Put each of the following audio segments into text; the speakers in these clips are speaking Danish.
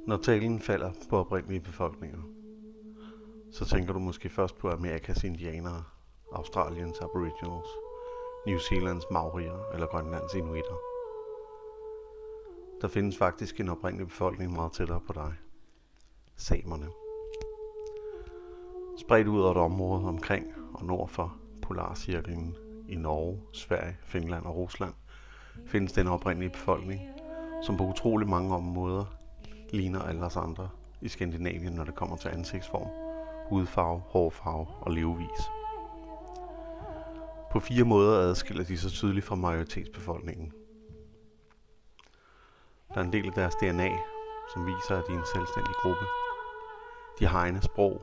Når talen falder på oprindelige befolkninger, så tænker du måske først på Amerikas indianere, Australiens aboriginals, New Zealands maorier eller Grønlands inuitter. Der findes faktisk en oprindelig befolkning meget tættere på dig. Samerne. Spredt ud over et område omkring og nord for Polarcirklen i Norge, Sverige, Finland og Rusland findes den oprindelige befolkning, som på utrolig mange måder ligner alle os andre i Skandinavien, når det kommer til ansigtsform, hudfarve, hårfarve og levevis. På 4 måder adskiller de sig tydeligt fra majoritetsbefolkningen. Der er en del af deres DNA, som viser, at de er en selvstændig gruppe. De har egne sprog,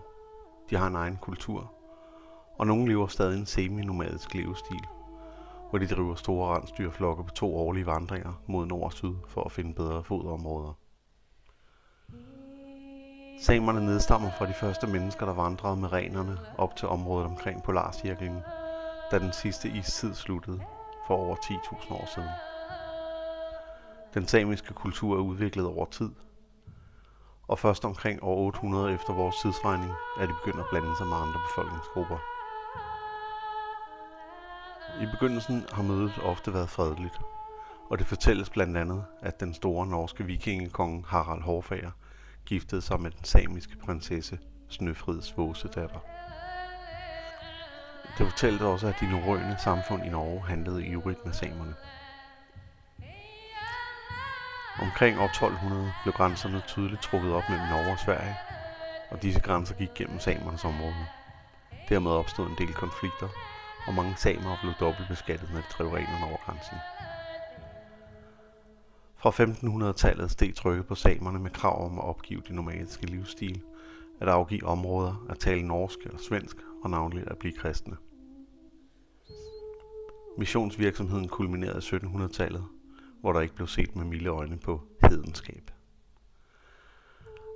de har en egen kultur, og nogle lever stadig en semi-nomadisk levestil, hvor de driver store rensdyrflokke på 2 årlige vandringer mod nord og syd for at finde bedre foderområder. Samerne nedstammer fra de første mennesker, der vandrede med renerne op til området omkring Polarcirklen, da den sidste istid sluttede for over 10.000 år siden. Den samiske kultur er udviklet over tid, og først omkring år 800 efter vores tidsregning er de begyndt at blande sig med andre befolkningsgrupper. I begyndelsen har mødet ofte været fredeligt, og det fortælles blandt andet, at den store norske vikingekonge Harald Hårfager giftede sig med den samiske prinsesse Snøfrids Våsedatter. Det fortælles også, at de norrøne samfund i Norge handlede ivrigt med samerne. Omkring år 1200 blev grænserne tydeligt trukket op mellem Norge og Sverige, og disse grænser gik gennem samernes område. Dermed opstod en del konflikter, og mange samere blev dobbeltbeskattet, når de drev renerne over grænsen. Fra 1500-tallet steg trykket på samerne med krav om at opgive de nomadiske livsstil, at afgive områder, at tale norsk eller svensk og navnlig at blive kristne. Missionsvirksomheden kulminerede i 1700-tallet, hvor der ikke blev set med milde øjne på hedenskab.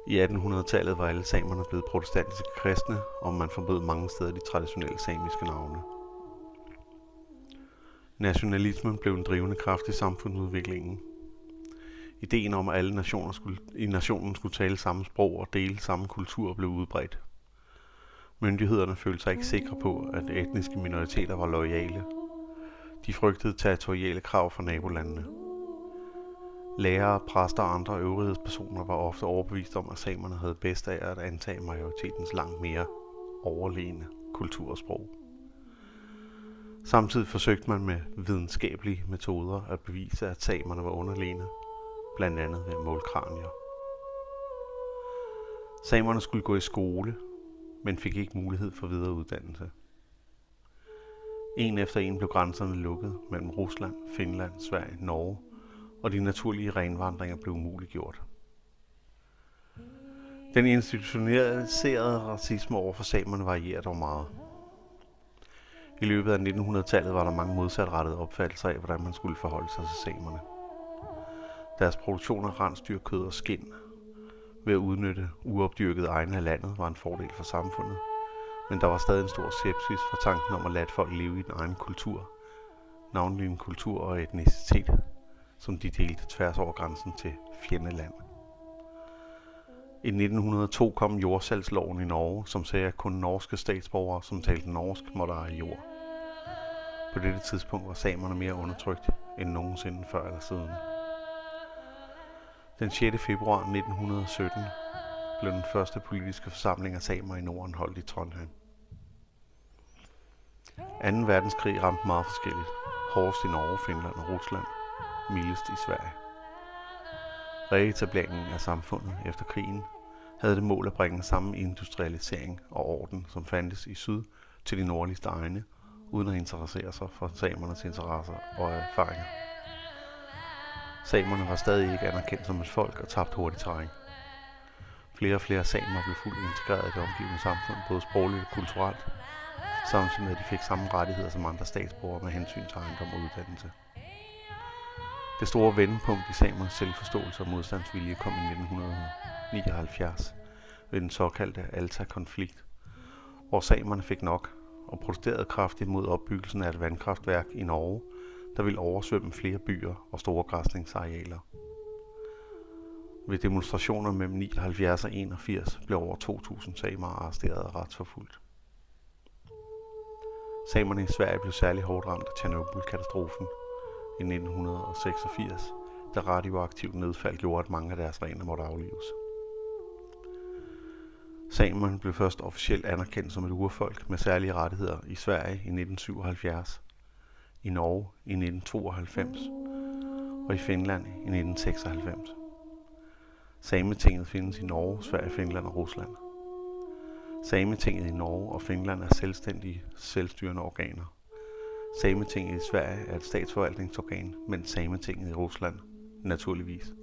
I 1800-tallet var alle samerne blevet protestantiske kristne, og man forbød mange steder de traditionelle samiske navne. Nationalismen blev en drivende kraft i samfundsudviklingen. Ideen om, at alle nationen skulle tale samme sprog og dele samme kultur blev udbredt. Myndighederne følte sig ikke sikre på, at etniske minoriteter var loyale. De frygtede territoriale krav fra nabolandene. Lærere, præster og andre øvrighedspersoner var ofte overbevist om, at samerne havde bedst af at antage majoritetens langt mere overlegne kultur og sprog. Samtidig forsøgte man med videnskabelige metoder at bevise, at samerne var underlegne, blandt andet ved at måle kranier. Samerne skulle gå i skole, men fik ikke mulighed for videre uddannelse. En efter en blev grænserne lukket mellem Rusland, Finland, Sverige, Norge, og de naturlige renvandringer blev umuliggjort. Den institutionaliserede racisme overfor samerne varierer dog meget. I løbet af 1900-tallet var der mange modsatrettede opfattelser af, hvordan man skulle forholde sig til samerne. Deres produktion af rensdyr, kød og skind ved at udnytte uopdyrkede egne af landet var en fordel for samfundet, men der var stadig en stor skepsis for tanken om at lade folk leve i den egen kultur, navnlig en kultur og etnicitet, som de delte tværs over grænsen til fjendeland. I 1902 kom jordsalgsloven i Norge, som sagde, at kun norske statsborgere, som talte norsk, måtte eje jord. På dette tidspunkt var samerne mere undertrykt end nogensinde før eller siden. Den 6. februar 1917 blev den første politiske forsamling af samer i Norden holdt i Trondheim. 2. verdenskrig ramte meget forskelligt. Hårdest i Norge, Finland og Rusland. Mildest i Sverige. Reetableringen af samfundet efter krigen havde det mål at bringe samme industrialisering og orden, som fandtes i syd, til de nordligste egne, uden at interessere sig for samernes interesser og erfaringer. Samerne var stadig ikke anerkendt som et folk og tabte hurtigt terræn. Flere og flere samer blev fuldt integreret i det omgivende samfund, både sprogligt og kulturelt, samtidig med at de fik samme rettigheder som andre statsborgere med hensyn til ejendom og uddannelse. Det store vendepunkt i samernes selvforståelse og modstandsvilje kom i 1979 ved den såkaldte Alta-konflikt, hvor samerne fik nok og protesterede kraftigt mod opbyggelsen af et vandkraftværk i Norge, der ville oversvømme flere byer og store græsningsarealer. Ved demonstrationer mellem 79 og 81 blev over 2.000 samer arresteret og retsforfulgt. Samerne i Sverige blev særlig hårdt ramt af Tjernobyl-katastrofen i 1986, da radioaktivt nedfald gjorde, at mange af deres rener måtte aflives. Samerne blev først officielt anerkendt som et urfolk med særlige rettigheder i Sverige i 1977, i Norge i 1992 og i Finland i 1996. Sametinget findes i Norge, Sverige, Finland og Rusland. Sametinget i Norge og Finland er selvstændige, selvstyrende organer. Sametinget i Sverige er et statsforvaltningsorgan, mens Sametinget i Rusland naturligvis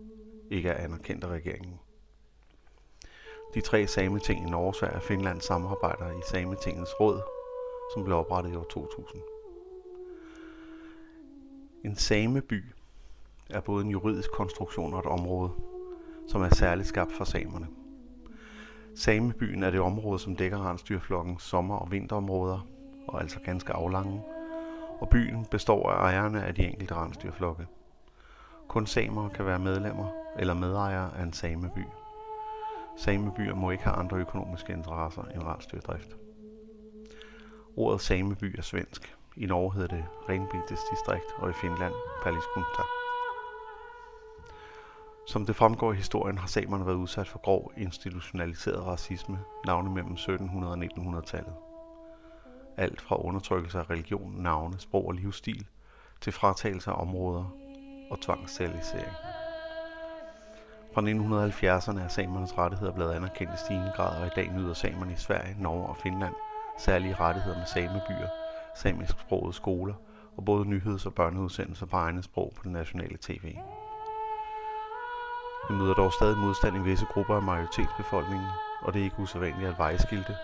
ikke er anerkendt af regeringen. De 3 sameting i Norge, Sverige og Finland samarbejder i Sametingets råd, som blev oprettet i år 2000. En sameby er både en juridisk konstruktion og et område, som er særligt skabt for samerne. Samebyen er det område, som dækker rensdyrflokkens sommer- og vinterområder, og altså ganske aflange, og byen består af ejerne af de enkelte rensdyrflokke. Kun samer kan være medlemmer eller medejere af en sameby. Samebyer må ikke have andre økonomiske interesser end rensdyrdrift. Ordet sameby er svensk. I Norge hedder det renbetesdistrikt og i Finland paliskunta. Som det fremgår i historien, har samerne været udsat for grov institutionaliseret racisme, navne mellem 1700- og 1900-tallet. Alt fra undertrykkelse af religion, navne, sprog og livsstil, til fratagelse af områder og tvangssterilisering. Fra 1970'erne er samernes rettigheder blevet anerkendt i stigende grad, og i dag nyder samerne i Sverige, Norge og Finland særlige rettigheder med samebyer, samisksprogede skoler og både nyheds- og børneudsendelser på egne sprog på det nationale tv. Det møder dog stadig modstand i visse grupper af majoritetsbefolkningen, og det er ikke usædvanligt at vejskilte,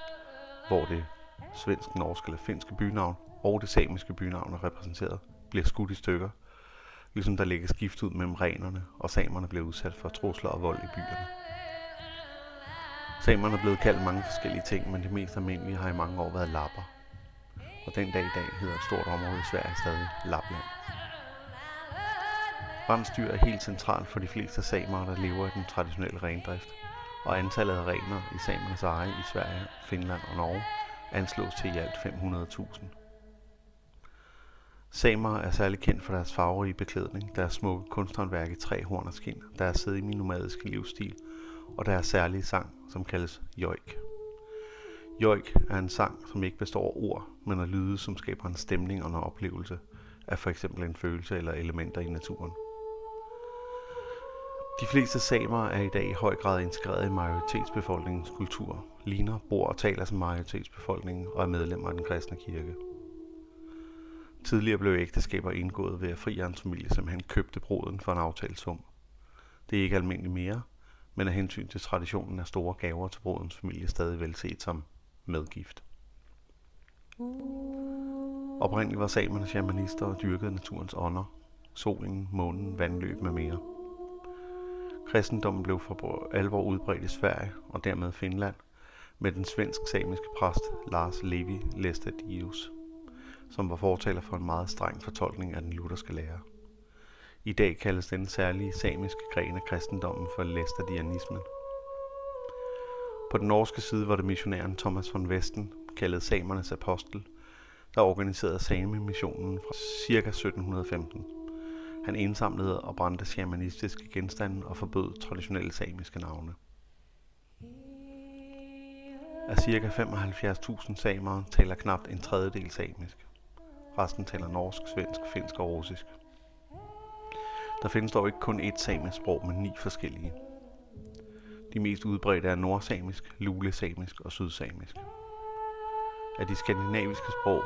hvor det svensk, norsk eller finske bynavn og det samiske bynavn er repræsenteret, bliver skudt i stykker, ligesom der lægges gift ud mellem renerne, og samerne bliver udsat for trusler og vold i byerne. Samerne er blevet kaldt mange forskellige ting, men det mest almindelige har i mange år været lapper. Og den dag i dag hedder et stort område i Sverige stadig Lapland. Rensdyr er helt centralt for de fleste samere, der lever i den traditionelle rendrift, og antallet af rener i samernes eje i Sverige, Finland og Norge anslås til i alt 500.000. Samer er særligt kendt for deres farverige beklædning, deres smukke kunsthåndværk i træ, horn og skind, deres semi-nomadiske livsstil og deres særlige sang, som kaldes joik. Joik er en sang, som ikke består af ord, men af lyde, som skaber en stemning og en oplevelse af f.eks. en følelse eller elementer i naturen. De fleste samere er i dag i høj grad integreret i majoritetsbefolkningens kultur, ligner, bor og taler som majoritetsbefolkningen og er medlemmer af den kristne kirke. Tidligere blev ægteskaber indgået ved at friherrens familie simpelthen købte bruden for en aftalt sum. Det er ikke almindeligt mere, men af hensyn til traditionen er store gaver til brudens familie stadig velset som medgift. Oprindeligt var samerne shamanister og dyrkede naturens ånder, solen, månen, vandløb med mere. Kristendommen blev for alvor udbredt i Sverige og dermed Finland med den svensk-samiske præst Lars Levi Lestadius, som var fortaler for en meget streng fortolkning af den lutherske lære. I dag kaldes den særlige samiske gren af kristendommen for lestadianismen. På den norske side var det missionæren Thomas von Westen, kaldet samernes apostel, der organiserede samemissionen fra ca. 1715. Han indsamlede og brændte shamanistiske genstande og forbød traditionelle samiske navne. Af ca. 75.000 samere taler knapt en tredjedel samisk. Resten taler norsk, svensk, finsk og russisk. Der findes dog ikke kun ét samisk sprog, men 9 forskellige. De mest udbredte er nordsamisk, lulesamisk og sydsamisk. Af de skandinaviske sprog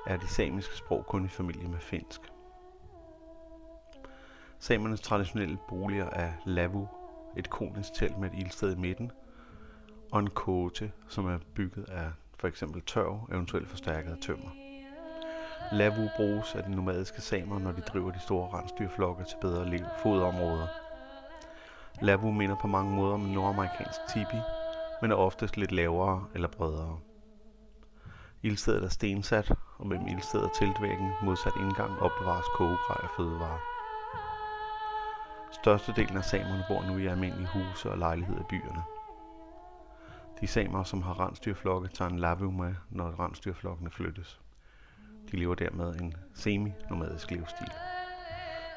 er de samiske sprog kun i familie med finsk. Samernes traditionelle boliger er lavu, et konisk telt med et ildsted i midten, og en kåte, som er bygget af f.eks. tørv, eventuelt forstærket af tømmer. Lavu bruges af de nomadiske samer, når de driver de store rensdyrflokke til bedre foderområder. Lavu minder på mange måder om en nordamerikansk tipi, men er oftest lidt lavere eller bredere. Ildstedet er stensat, og mellem ildsted og teltvæggen modsat indgang opbevares kogegrej og fødevarer. Størstedelen af samerne bor nu i almindelige huse og lejligheder i byerne. De samer, som har rensdyrflokke, tager en lavu med, når rensdyrflokkene flyttes. De lever dermed en semi-nomadisk livsstil.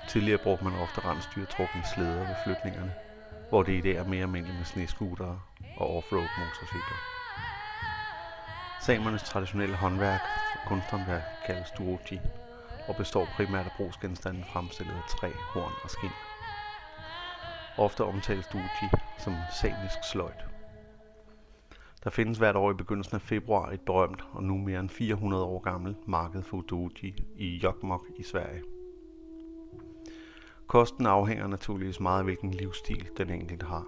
Tidligere brugte man ofte rensdyrtrukne slæder ved flytningerne, hvor det i dag er mere almindeligt med snescootere og offroad motorcykler. Samernes traditionelle håndværk og kunsthåndværk kaldes duoji og består primært af brugsgenstande fremstillet af træ, horn og skind. Ofte omtales duoji som samisk sløjd. Der findes hvert år i begyndelsen af februar et berømt og nu mere end 400 år gammelt marked for duoji i Jokkmokk i Sverige. Kosten afhænger naturligvis meget af hvilken livsstil den enkelte har.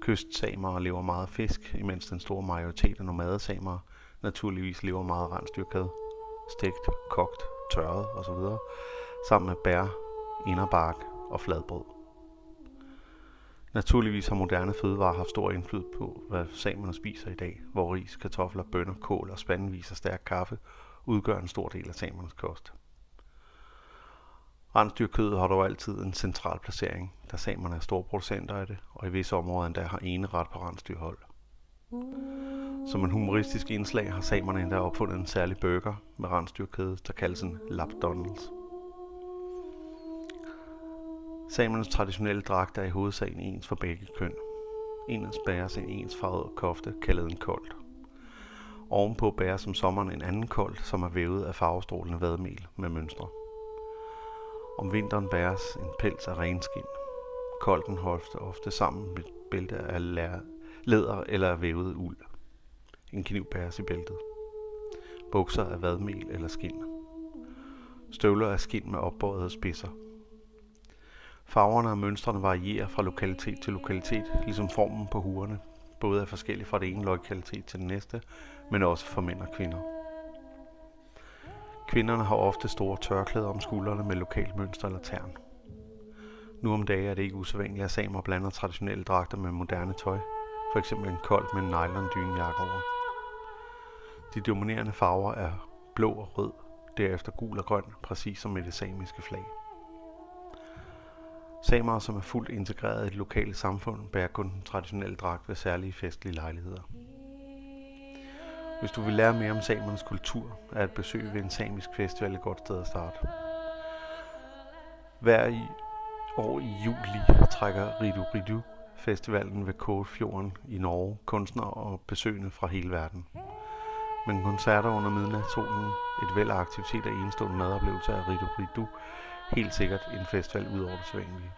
Kystsamere lever meget fisk, imens den store majoritet af nomadesamere naturligvis lever meget rensdyrkød, stegt, kogt, tørret osv. sammen med bær, inderbark og fladbrød. Naturligvis har moderne fødevarer haft stor indflydelse på, hvad samerne spiser i dag, hvor ris, kartofler, bønner, kål og spandevis af stærk kaffe udgør en stor del af samernes kost. Rensdyrkødet har dog altid en central placering, da samerne er store producenter af det, og i visse områder endda har eneret på rensdyrhold. Som en humoristisk indslag har samerne endda opfundet en særlig burger med rensdyrkød, der kaldes en lapdonalds. Samernes traditionelle dragt er i hovedsagen ens for begge køn. Ens bæres en ensfarvet kofte, kaldet en kolt. Ovenpå bæres om sommeren en anden kolt, som er vævet af farvestrålende vadmel med mønstre. Om vinteren bæres en pels af renskind. Kolten holdes ofte sammen med et bælte af læder eller vævet uld. En kniv bæres i bæltet. Bukser af vadmel eller skind. Støvler af skind med opbøjede spidser. Farverne og mønstrene varierer fra lokalitet til lokalitet, ligesom formen på huerne, både er forskellig fra det ene lokalitet til den næste, men også for mænd og kvinder. Kvinderne har ofte store tørklæder om skuldrene med lokalt mønster eller tern. Nu om dagen er det ikke usædvanligt, at samer blander traditionelle dragter med moderne tøj, f.eks. en kolt med en nylon dynjakke over. De dominerende farver er blå og rød, derefter gul og grøn, præcis som i det samiske flag. Samere, som er fuldt integreret i det lokale samfund, bærer kun den traditionelle dragt ved særlige festlige lejligheder. Hvis du vil lære mere om samernes kultur, er et besøg ved en samisk festival et godt sted at starte. Hver år i juli trækker Ridu Ridu festivalen ved Kåfjorden i Norge kunstnere og besøgende fra hele verden. Men koncerter under midnatssolen, et væld af aktiviteter og enestående madoplevelser af Ridu Ridu helt sikkert en festival ud over det sædvanlige.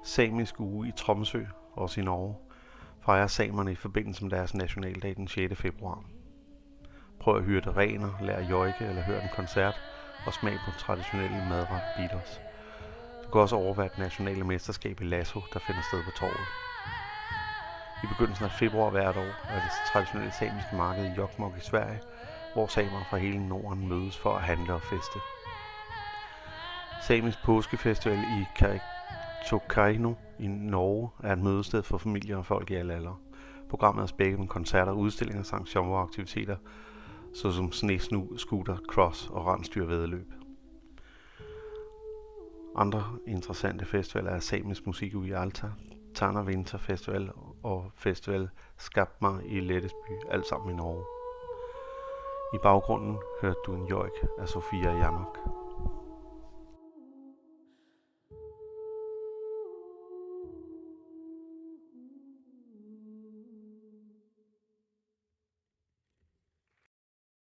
Samisk uge i Tromsø, også i Norge, fejrer samerne i forbindelse med deres nationaldag den 6. februar. Prøv at høre det rener, lær jojke eller hør en koncert og smag på traditionelle madret bitters. Du kan også overvære det nationale mesterskab i lasso, der finder sted på torvet. I begyndelsen af februar hvert år er det traditionelle samiske marked i Jokkmokk i Sverige, hvor samere fra hele Norden mødes for at handle og feste. Samisk påskefestival i Kautokeino i Norge er et mødested for familier og folk i alle aldre. Programmet er spækket med koncerter, udstillinger samt sjove aktiviteter, såsom snescooter, cross og rensdyrvæddeløb. Andre interessante festivaler er Samisk Musikuge i Alta, Tanner Winter Festival og Festival Skapmar i Lettesby, alt sammen i Norge. I baggrunden hørte du en joik af Sofia Janok.